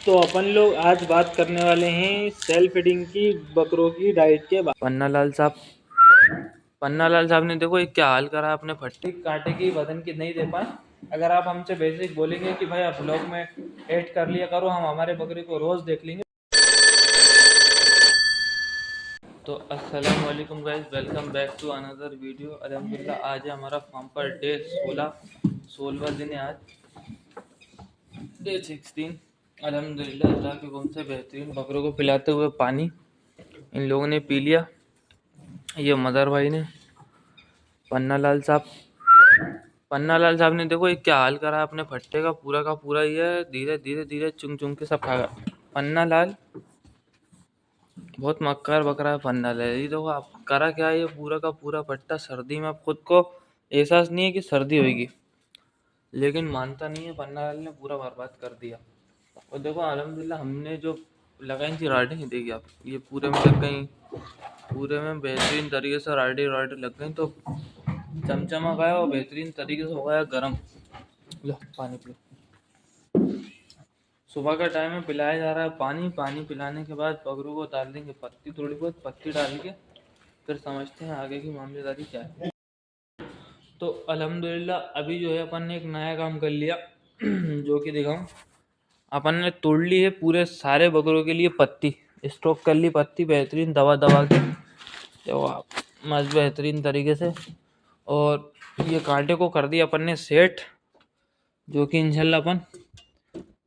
तो अपन लोग आज बात करने वाले हैं सेल्फ फीडिंग की बकरों की डाइट के बाद। पन्ना लाल साहब ने देखो ये क्या हाल करा अपने फट्टी कांटे की बदन की नहीं दे पाए। अगर आप हमसे बेसिक बोलेंगे कि भाई आप ब्लॉग में ऐड कर लिया करो, हम हमारे बकरे को रोज देख लेंगे। तो अस्सलाम वालेकुम guys, welcome back to another video. अल्हम्दुलिल्लाह आज है हमारा फार्म पर डे 16वां दिन है आज, डे 16। अल्हम्दुलिल्लाह अल्लाह के हुक्म से बेहतरीन बकरों को पिलाते हुए पानी इन लोगों ने पी लिया। ये मदर भाई ने पन्ना लाल साहब ने देखो ये क्या हाल करा अपने फट्टे का पूरा ये धीरे धीरे धीरे चुंग चुंग के सब खा गया। पन्ना लाल बहुत मक्कार बकरा है। पन्ना लाल ये देखो आप करा क्या है, ये पूरा का पूरा फट्टा सर्दी में, आप खुद को एहसास नहीं है कि सर्दी होगी, लेकिन मानता नहीं है। पन्ना लाल ने पूरा बर्बाद कर दिया। और देखो अल्हम्दुलिल्लाह हमने जो लगाई थी राडें, देखिए आप, ये पूरे में लग गई, पूरे में बेहतरीन तरीके से राडें लग गई, तो चमचमा गया और बेहतरीन तरीके से हो गया गर्म। लो पानी पिलो। सुबह का टाइम में पिलाया जा रहा है पानी। पानी पिलाने के बाद बकरों को डाल देंगे पत्ती, थोड़ी बहुत पत्ती डाल के फिर समझते हैं आगे की मामलेदारी क्या है। तो अल्हम्दुलिल्लाह अभी जो है अपन ने एक नया काम कर लिया जो कि दिखाऊं। अपन ने तोड़ ली है पूरे सारे बकरों के लिए पत्ती, स्टॉक कर ली पत्ती बेहतरीन दवा के, तो आप मस्त बेहतरीन तरीके से। और ये कांटे को कर दिया अपन ने सेट, जो कि इंशाल्लाह अपन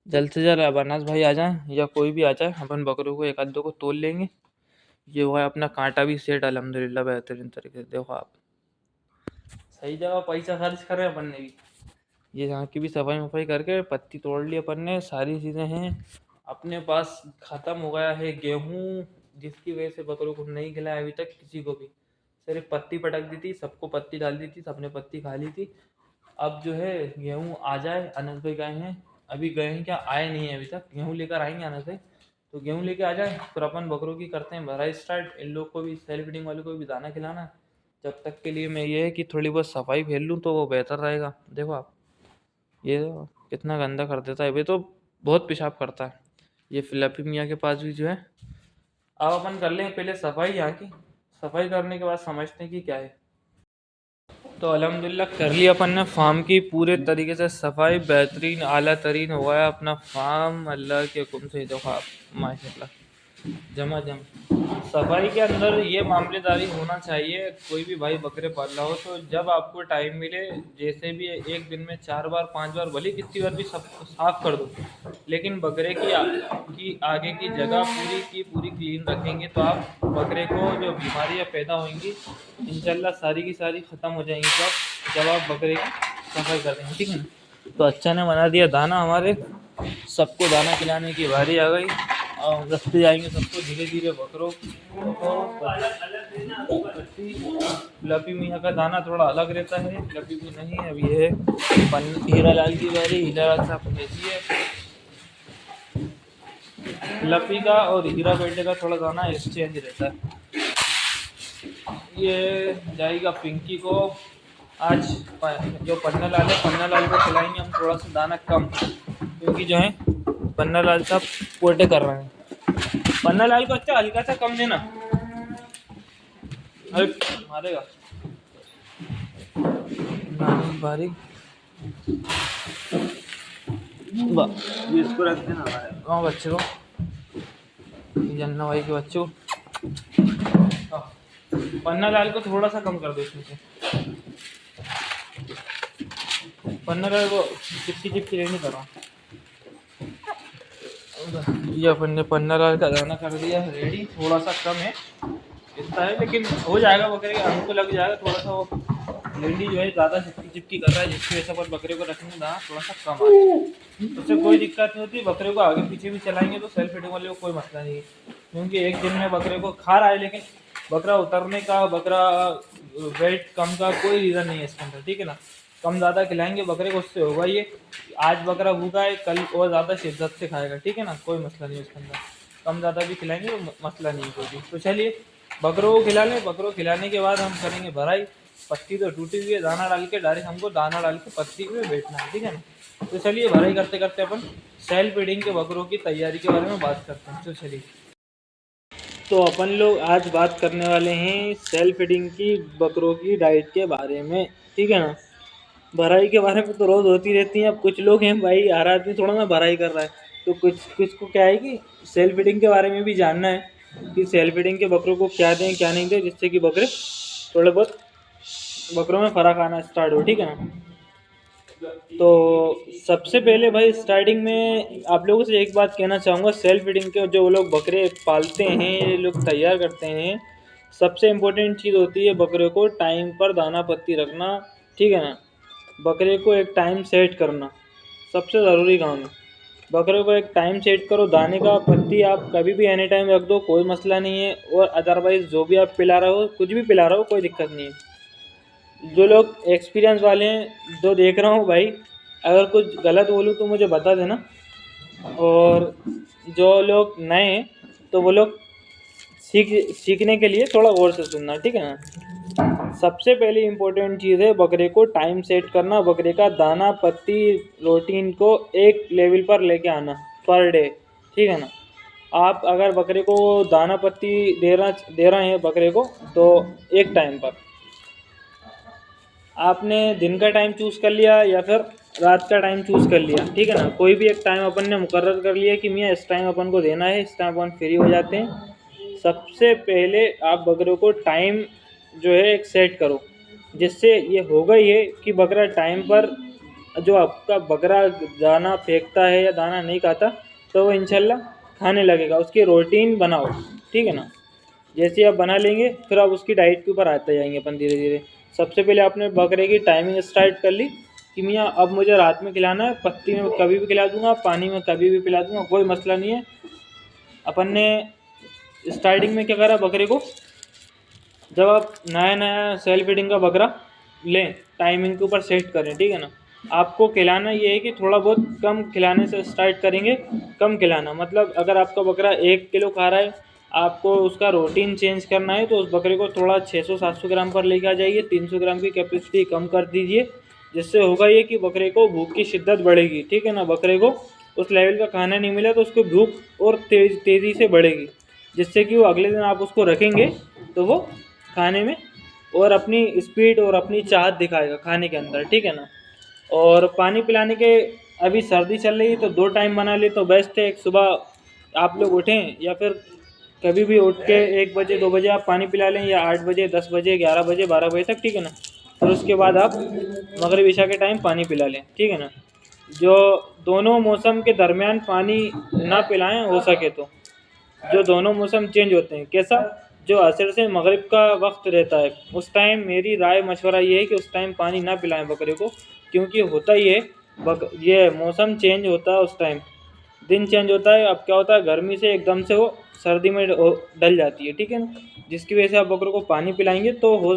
जल्द से जल्द, अब अनास भाई आ जाए या कोई भी आ जाए, अपन बकरों को एक आध दो को तोड़ लेंगे। ये हुआ है अपना कांटा भी सेट अल्हम्दुलिल्लाह बेहतरीन तरीके से। देखो आप सही जगह पैसा खर्च कर रहे हैं अपन ने भी। ये यहाँ की भी सफाई वफाई करके पत्ती तोड़ ली अपन ने, सारी चीज़ें हैं अपने पास। ख़त्म हो गया है गेहूँ, जिसकी वजह से बकरों को नहीं खिलाया अभी तक किसी को भी। सिर्फ पत्ती पटक दी थी, सबको पत्ती डाल दी थी, सबने पत्ती खा ली थी। अब जो है गेहूँ आ जाए, अनस भाई गए हैं, अभी गए हैं क्या, आए नहीं है अभी तक। गेहूँ लेकर आएंगे अनस भाई, तो गेहूँ लेके आ जाए फिर अपन बकरों की करते हैं भराई स्टार्ट। इन लोग को भी, सेल्फ फीडिंग वाले को भी दाना खिलाना है। जब तक के लिए मैं ये है कि थोड़ी बहुत सफाई फैल लूँ तो वो बेहतर रहेगा। देखो आप, ये देखो कितना गंदा कर देता है, ये तो बहुत पेशाब करता है। ये फिलिपी मियाँ के पास भी जो है। अब अपन कर लें पहले सफाई यहाँ की, सफाई करने के बाद समझते हैं कि क्या है। तो अल्हम्दुलिल्लाह कर लिया अपन ने फार्म की पूरे तरीके से सफाई, बेहतरीन आला तरीन हो गया अपना फार्म अल्लाह के हुक्म से। देखो आप माशाल्लाह जमा सफाई के अंदर ये मामलेदारी होना चाहिए। कोई भी भाई बकरे पाल रहा हो तो जब आपको टाइम मिले, जैसे भी एक दिन में 4 बार 5 बार, भले कितनी बार भी सब साफ कर दो, लेकिन बकरे की आगे की जगह पूरी की पूरी क्लीन रखेंगे तो आप बकरे को जो बीमारियां पैदा होंगी इंशाल्लाह सारी की सारी ख़त्म हो जाएंगी जब आप बकरे की सफाई कर देंगे, ठीक है ना। तो अच्छा ने बना दिया दाना, हमारे सबको दाना खिलाने की बारी आ गई। और रखते जाएंगे सबको धीरे धीरे बकरों को। लपी मियाँ का दाना थोड़ा अलग रहता है, लपी भी नहीं है। अब ये है हीरा लाल की बारी, हीरा लाल साहब भेजी है। लपी का और हीरा बेटे का थोड़ा दाना एक्सचेंज रहता है। ये जाएगा पिंकी को आज। जो पन्ना लाल है, पन्ना लाल को खिलाएंगे हम थोड़ा सा दाना कम, क्योंकि जो है पन्ना लाल साहब पोटे कर रहे हैं। पन्ना लाल को अच्छा हल्का सा कम देना, अरे मारेगा बारीक। इसको रख देना हाँ बच्चे को, जन्ना भाई के बच्चे को। पन्ना लाल को थोड़ा सा कम कर दो इसमें से। पन्ना लाल को चिपकी नहीं कर रहा। ये अपन ने पन्ना लाल का दाना कर दिया रेडी, थोड़ा सा कम है इतना है, लेकिन हो जाएगा। बकरे के अंग को लग जाएगा थोड़ा सा। वो लेंडी जो है ज़्यादा चिपकी कर रहा है, जिसकी वजह से अपन बकरे को रखेंगे दाना थोड़ा सा कम आ है। उससे कोई दिक्कत नहीं होती। बकरे को आगे पीछे भी चलाएंगे तो सेल्फ फीडिंग वाले को कोई मसला नहीं है, क्योंकि एक दिन में बकरे को खा रहा है, लेकिन बकरा उतरने का, बकरा वेट कम का कोई रीज़न नहीं है इसके अंदर, ठीक है ना। कम ज़्यादा खिलाएंगे बकरे को, उससे होगा ये आज बकरा भूखा है, कल और ज़्यादा शिद्दत से खाएगा, ठीक है ना। कोई मसला नहीं उसके अंदर, कम ज़्यादा भी खिलाएंगे तो मसला नहीं कोई भी। तो चलिए बकरों को खिला लें। बकरों को खिलाने के बाद हम करेंगे भराई। पत्ती तो टूटी हुई है, दाना डाल के डायरेक्ट हमको दाना डाल के पत्ती में बैठना है, ठीक है ना। तो चलिए भराई करते करते अपन सेल्फ फीडिंग के बकरों की तैयारी के बारे में बात करते हैं। तो चलिए, तो अपन लोग आज बात करने वाले हैं सेल्फ फीडिंग की बकरों की डाइट के बारे में, ठीक है ना। भराई के बारे में तो रोज़ होती रहती है। अब कुछ लोग हैं भाई, हर आदमी थोड़ा ना भराई कर रहा है, तो कुछ को क्या है कि सेल्फ फीडिंग के बारे में भी जानना है कि सेल्फ फीडिंग के बकरों को क्या दें क्या नहीं दें, जिससे कि बकरे थोड़े बहुत बकरों में फ़र्क आना स्टार्ट हो, ठीक है ना। तो सबसे पहले भाई स्टार्टिंग में आप लोगों से एक बात कहना चाहूँगा, सेल्फ फीडिंग के जो लोग बकरे पालते हैं, ये लोग तैयार करते हैं, सबसे इम्पोर्टेंट चीज़ होती है बकरे को टाइम पर दाना पत्ती रखना, ठीक है ना। बकरे को एक टाइम सेट करना सबसे ज़रूरी काम है। बकरे को एक टाइम सेट करो, दाने का पत्ती आप कभी भी एनी टाइम रख दो, कोई मसला नहीं है। और अदरवाइज़ जो भी आप पिला रहे हो, कुछ भी पिला रहे हो, कोई दिक्कत नहीं है। जो लोग एक्सपीरियंस वाले हैं, जो देख रहा हूँ भाई, अगर कुछ गलत बोलूँ तो मुझे बता देना। और जो लोग नए हैं तो वो लोग सीखने के लिए थोड़ा गौर से सुनना, ठीक है ना। सबसे पहली इम्पोर्टेंट चीज़ है बकरे को टाइम सेट करना, बकरे का दाना पत्ती रूटीन को एक लेवल पर लेके आना पर डे, ठीक है ना। आप अगर बकरे को दाना पत्ती दे रहे हैं बकरे को, तो एक टाइम पर आपने दिन का टाइम चूज़ कर लिया या फिर रात का टाइम चूज़ कर लिया, ठीक है ना। कोई भी एक टाइम अपन ने मुकर्रर कर लिया कि मियाँ इस टाइम अपन को देना है, इस टाइम अपन फ्री हो जाते हैं। सबसे पहले आप बकरे को टाइम जो है एक सेट करो, जिससे ये होगा ये कि बकरा टाइम पर, जो आपका बकरा दाना फेंकता है या दाना नहीं खाता, तो वो इंशाल्लाह खाने लगेगा। उसकी रूटीन बनाओ, ठीक है ना। जैसे आप बना लेंगे फिर आप उसकी डाइट के ऊपर आते जाएंगे अपन धीरे धीरे। सबसे पहले आपने बकरे की टाइमिंग स्टार्ट कर ली कि मियाँ अब मुझे रात में खिलाना है, पत्ती में कभी भी खिला दूंगा, पानी में कभी भी पिला दूंगा, कोई मसला नहीं है। अपन ने स्टार्टिंग में क्या करा, बकरे को जब आप नया नया सेल्फ फीडिंग का बकरा लें, टाइमिंग के ऊपर सेट करें, ठीक है ना। आपको खिलाना ये है कि थोड़ा बहुत कम खिलाने से स्टार्ट करेंगे। कम खिलाना मतलब अगर आपका बकरा 1 किलो खा रहा है, आपको उसका रूटीन चेंज करना है, तो उस बकरे को थोड़ा 600-700 ग्राम पर लेकर आ जाइए। 300 ग्राम की कैपेसिटी कम कर दीजिए, जिससे होगा ये कि बकरे को भूख की शिद्दत बढ़ेगी, ठीक है ना। बकरे को उस लेवल का खाना नहीं मिला तो उसको भूख और तेज़ी से बढ़ेगी, जिससे कि वो अगले दिन आप उसको रखेंगे तो वो खाने में और अपनी स्पीड और अपनी चाहत दिखाएगा खाने के अंदर, ठीक है ना। और पानी पिलाने के, अभी सर्दी चल रही है तो 2 टाइम बना ले तो बेस्ट है। एक सुबह आप लोग उठें या फिर कभी भी उठ के 1 बजे 2 बजे आप पानी पिला लें, या 8 बजे 10 बजे 11 बजे 12 बजे तक, ठीक है ना। फिर उसके बाद आप मगरिब इशा के टाइम पानी पिला लें, ठीक है ना। जो दोनों मौसम के दरमियान पानी ना पिलाएं हो सके तो, जो दोनों मौसम चेंज होते हैं, कैसा, जो असर से मगरिब का वक्त रहता है, उस टाइम मेरी राय मशवरा ये है कि उस टाइम पानी ना पिलाएं बकरे को, क्योंकि होता ही है ये मौसम चेंज होता है, उस टाइम दिन चेंज होता है। अब क्या होता है, गर्मी से एकदम से वो सर्दी में डल जाती है, ठीक है ना। जिसकी वजह से आप बकरों को पानी पिलाएंगे तो हो,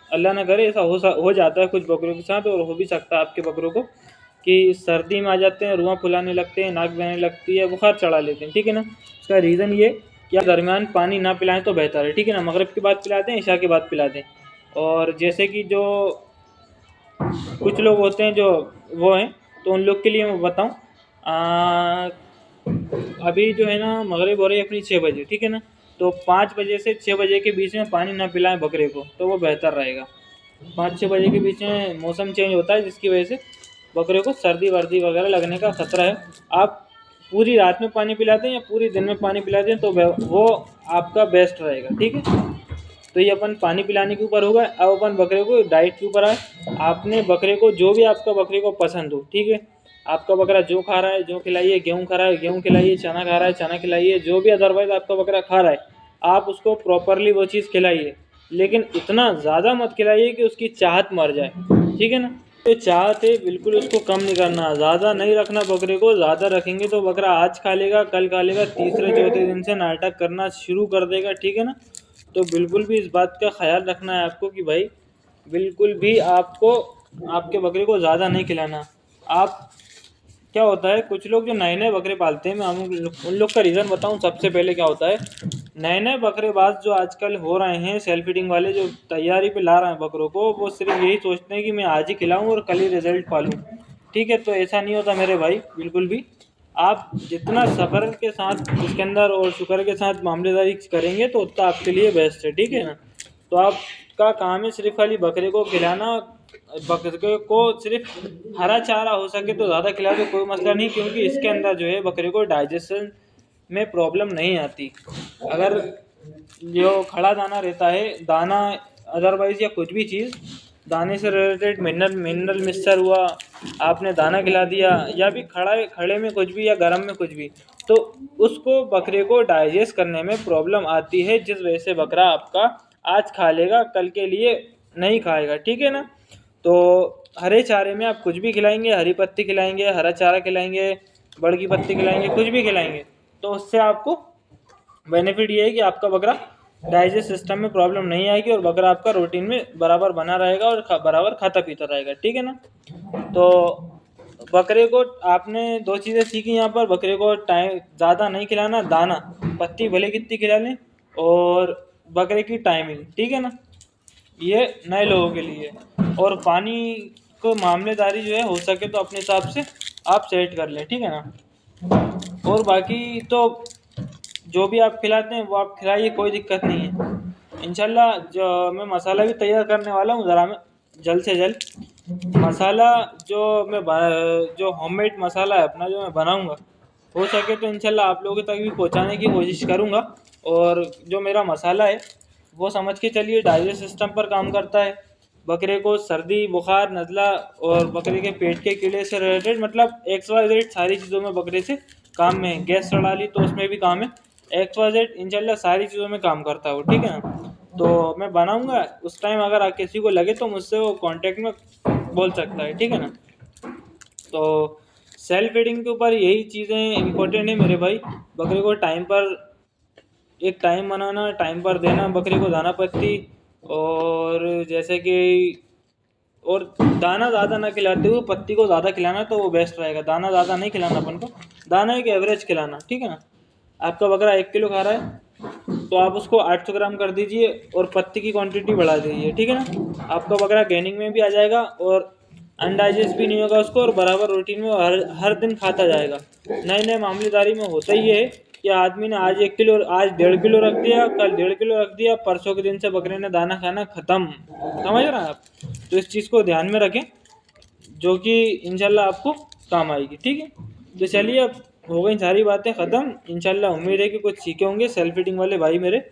अल्लाह ना करे ऐसा हो जाता है कुछ बकरों के साथ, और हो भी सकता है आपके बकरों को कि सर्दी में आ जाते हैं, रुआँ फुलाने लगते हैं, नाक बहने लगती है, बुखार चढ़ा लेते हैं, ठीक है ना। उसका रीज़न ये कि आप दरमियान पानी ना पिलाएं तो बेहतर है, ठीक है ना। मगरिब के बाद पिला दें, इशा के बाद पिला दें। और जैसे कि जो कुछ लोग होते हैं जो वो हैं, तो उन लोग के लिए मैं बताऊं, अभी जो है ना मगरिब हो रही है अपनी 6 बजे, ठीक है ना। तो 5 बजे से 6 बजे के बीच में पानी ना पिलाएं बकरे को, तो वो बेहतर रहेगा। 5-6 बजे के बीच में मौसम चेंज होता है, जिसकी वजह से बकरे को सर्दी वर्दी वगैरह लगने का खतरा है। आप पूरी रात में पानी पिला दें या पूरी दिन में पानी पिला दें तो वो आपका बेस्ट रहेगा, ठीक है। तो ये अपन पानी पिलाने के ऊपर होगा। अब अपन बकरे को डाइट के ऊपर आए। आपने बकरे को जो भी आपका बकरे को पसंद हो, ठीक है, आपका बकरा जो खा रहा है जो खिलाइए, गेहूँ खा रहा है गेहूँ खिलाइए, चना खा रहा है चना खिलाइए, जो भी अदरवाइज़ आपका बकरा खा रहा है आप उसको प्रॉपरली वो चीज़ खिलाइए। लेकिन इतना ज़्यादा मत खिलाइए कि उसकी चाहत मर जाए, ठीक है ना। तो चाहत है बिल्कुल उसको कम नहीं करना, ज़्यादा नहीं रखना बकरे को। ज़्यादा रखेंगे तो बकरा आज खा लेगा, कल खा लेगा, तीसरे चौथे दिन से नाटक करना शुरू कर देगा, ठीक है ना। तो बिल्कुल भी इस बात का ख्याल रखना है आपको कि भाई बिल्कुल भी आपको आपके बकरे को ज़्यादा नहीं खिलाना। आप क्या होता है, कुछ लोग जो नए नए बकरे पालते हैं, मैं उन लोग का रीज़न बताऊं। सबसे पहले क्या होता है, नए नए बकरेबाज जो आजकल हो रहे हैं, सेल्फ फीडिंग वाले जो तैयारी पे ला रहे हैं बकरों को, वो सिर्फ यही सोचते हैं कि मैं आज ही खिलाऊं और कल ही रिजल्ट पालूं। ठीक है। तो ऐसा नहीं होता मेरे भाई बिल्कुल भी। आप जितना सब्र के साथ इसके अंदर और शुक्र के साथ मामलेदारी करेंगे तो उतना आपके लिए बेस्ट है, ठीक है ना। तो आपका काम है सिर्फ खाली बकरे को खिलाना। बकरे को सिर्फ हरा चारा हो सके तो ज़्यादा खिला दो, कोई मसला नहीं, क्योंकि इसके अंदर जो है बकरे को डाइजेशन में प्रॉब्लम नहीं आती। अगर जो खड़ा दाना रहता है, दाना अदरवाइज या कुछ भी चीज़ दाने से रिलेटेड मिनरल मिक्सचर हुआ, आपने दाना खिला दिया या भी खड़े में कुछ भी या गर्म में कुछ भी, तो उसको बकरे को डाइजेस्ट करने में प्रॉब्लम आती है, जिस वजह से बकरा आपका आज खा लेगा कल के लिए नहीं खाएगा, ठीक है ना। तो हरे चारे में आप कुछ भी खिलाएंगे, हरी पत्ती खिलाएंगे, हरा चारा खिलाएंगे, बड़ की पत्ती खिलाएंगे, कुछ भी खिलाएंगे, तो उससे आपको बेनिफिट ये है कि आपका बकरा डाइजेस्ट सिस्टम में प्रॉब्लम नहीं आएगी और बकरा आपका रूटीन में बराबर बना रहेगा और बराबर खाता पीता रहेगा, ठीक है ना। तो बकरे को आपने दो चीज़ें सीखी यहाँ पर। बकरे को टाइम ज़्यादा नहीं खिलाना, दाना पत्ती भले कितनी खिला लें, और बकरे की टाइमिंग, ठीक है ना, ये नए लोगों के लिए। और पानी को मामलेदारी जो है हो सके तो अपने हिसाब से आप सेट कर लें, ठीक है ना। और बाकी तो जो भी आप खिलाते हैं वो आप खिलाइए, कोई दिक्कत नहीं है। इंशाल्लाह जो मैं मसाला भी तैयार करने वाला हूँ, ज़रा मैं जल्द से जल्द मसाला जो होममेड मसाला है अपना, जो मैं बनाऊँगा, हो सके तो इंशाल्लाह आप लोगों तक भी पहुँचाने की कोशिश करूँगा। और जो मेरा मसाला है वो समझ के चलिए डाइजेस्ट सिस्टम पर काम करता है। बकरे को सर्दी बुखार नज़ला और बकरे के पेट के कीड़े से रिलेटेड, मतलब XYZ सारी चीज़ों में बकरे से काम में है। गैस चढ़ा ली तो उसमें भी काम है, XYZ इंशाल्लाह सारी चीज़ों में काम करता है वो, ठीक है ना। तो मैं बनाऊंगा उस टाइम, अगर किसी को लगे तो मुझसे वो कांटेक्ट में बोल सकता है, ठीक है ना। तो सेल्फ फीडिंग के ऊपर यही चीज़ें इंपॉर्टेंट है मेरे भाई। बकरे को टाइम पर एक टाइम बनाना, टाइम पर देना बकरे को दाना पत्ती, और जैसे कि और दाना ज़्यादा ना खिलाते हुए पत्ती को ज़्यादा खिलाना तो वो बेस्ट रहेगा। दाना ज़्यादा नहीं खिलाना अपन को, दाना एक एवरेज खिलाना, ठीक है ना। आपका बकरा 1 किलो खा रहा है तो आप उसको 800 ग्राम कर दीजिए और पत्ती की क्वांटिटी बढ़ा दीजिए, ठीक है ना। आपका बकरा गेनिंग में भी आ जाएगा और अनडाइजेस्ट भी नहीं होगा उसको, और बराबर रूटीन में हर दिन खाता जाएगा। नए नए मामलेदारी में होता ही है कि आदमी ने आज 1 किलो, आज 1.5 किलो रख दिया, कल 1.5 किलो रख दिया, परसों के दिन से बकरे ने दाना खाना ख़त्म। समझ रहे हैं आप। तो इस चीज़ को ध्यान में रखें, जो कि इंशाल्लाह आपको काम आएगी, ठीक है। तो चलिए अब हो गई सारी बातें ख़त्म। इंशाल्लाह उम्मीद है कि कुछ सीखे होंगे सेल्फ फीडिंग वाले भाई मेरे,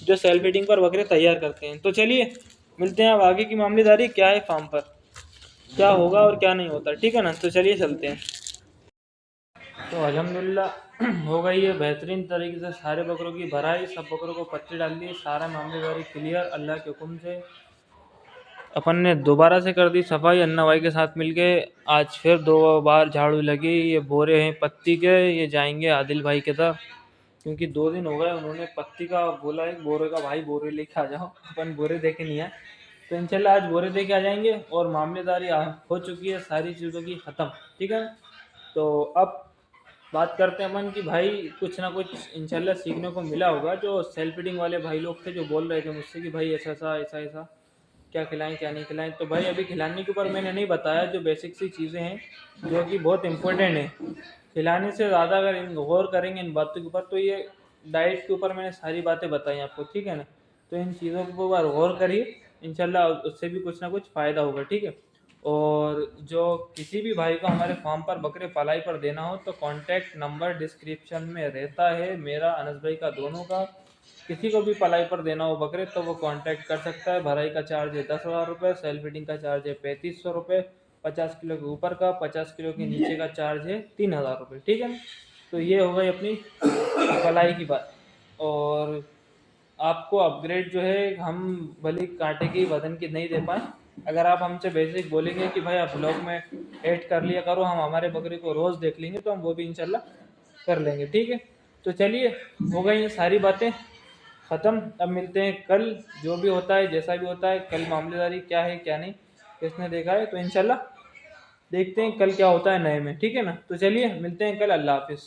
जो सेल्फ फीडिंग पर बकरे तैयार करते हैं। तो चलिए मिलते हैं अब आगे की मामलेदारी क्या है, फार्म पर क्या होगा और क्या नहीं होता, ठीक है ना। तो चलिए चलते हैं। तो अल्हम्दुलिल्लाह हो गई है बेहतरीन तरीके से सारे बकरों की भराई, सब बकरों को पत्ती डाल दी, सारा मामलेदारी क्लियर अल्लाह के हुक्म से। अपन ने दोबारा से कर दी सफाई अन्ना भाई के साथ मिलके। आज फिर 2 बार झाड़ू लगी। ये बोरे हैं पत्ती के, ये जाएंगे आदिल भाई के साथ, क्योंकि 2 दिन हो गए उन्होंने पत्ती का बोला है, बोरे का भाई बोरे लेके आ जाओ। अपन बोरे देके नहीं आए, तो इंशाल्लाह आज बोरे देके आ जाएंगे। और मामलेदारी हो चुकी है सारी चीज़ों की ख़त्म, ठीक है। तो अब बात करते हैं अपन कि भाई कुछ ना कुछ इंशाल्लाह सीखने को मिला होगा। जो सेल्फ फीडिंग वाले भाई लोग थे जो बोल रहे थे मुझसे कि भाई ऐसा ऐसा ऐसा ऐसा क्या खिलाएं क्या नहीं खिलाएं, तो भाई अभी खिलाने के ऊपर मैंने नहीं बताया, जो बेसिक सी चीज़ें हैं जो कि बहुत इंपॉर्टेंट है। खिलाने से ज़्यादा अगर इन गौर करेंगे इन बातों के ऊपर, तो ये डाइट के ऊपर मैंने सारी बातें बताई आपको, ठीक है ना। तो इन चीज़ों के ऊपर गौर करिए, इंशाल्लाह उससे भी कुछ ना कुछ फ़ायदा होगा, ठीक है। और जो किसी भी भाई को हमारे फार्म पर बकरे पलाई पर देना हो तो कॉन्टैक्ट नंबर डिस्क्रिप्शन में रहता है, मेरा अनस भाई का, दोनों का। किसी को भी पलाई पर देना हो बकरे तो वो कांटेक्ट कर सकता है। भराई का चार्ज है 10,000 रुपये, सेल्फ फीडिंग का चार्ज है 3500 रुपये, 50 किलो के ऊपर का, 50 किलो के नीचे का चार्ज है 3,000 रुपये, ठीक है ना। तो ये हो गई अपनी पलाई की बात। और आपको अपग्रेड जो है हम भले कांटे की वजन की नहीं दे पाए, अगर आप हमसे बेसिक बोलेंगे कि भाई आप ब्लॉग में ऐड कर लिया करो, हम हमारे बकरे को रोज़ देख लेंगे, तो हम वो भी इंशाल्लाह कर लेंगे, ठीक है। तो चलिए हो गई ये सारी बातें ख़त्म। अब मिलते हैं कल, जो भी होता है जैसा भी होता है, कल मामलेदारी क्या है क्या नहीं किसने देखा है, तो इंशाल्लाह देखते हैं कल क्या होता है नए में, ठीक है ना। तो चलिए मिलते हैं कल, अल्लाह हाफिज़।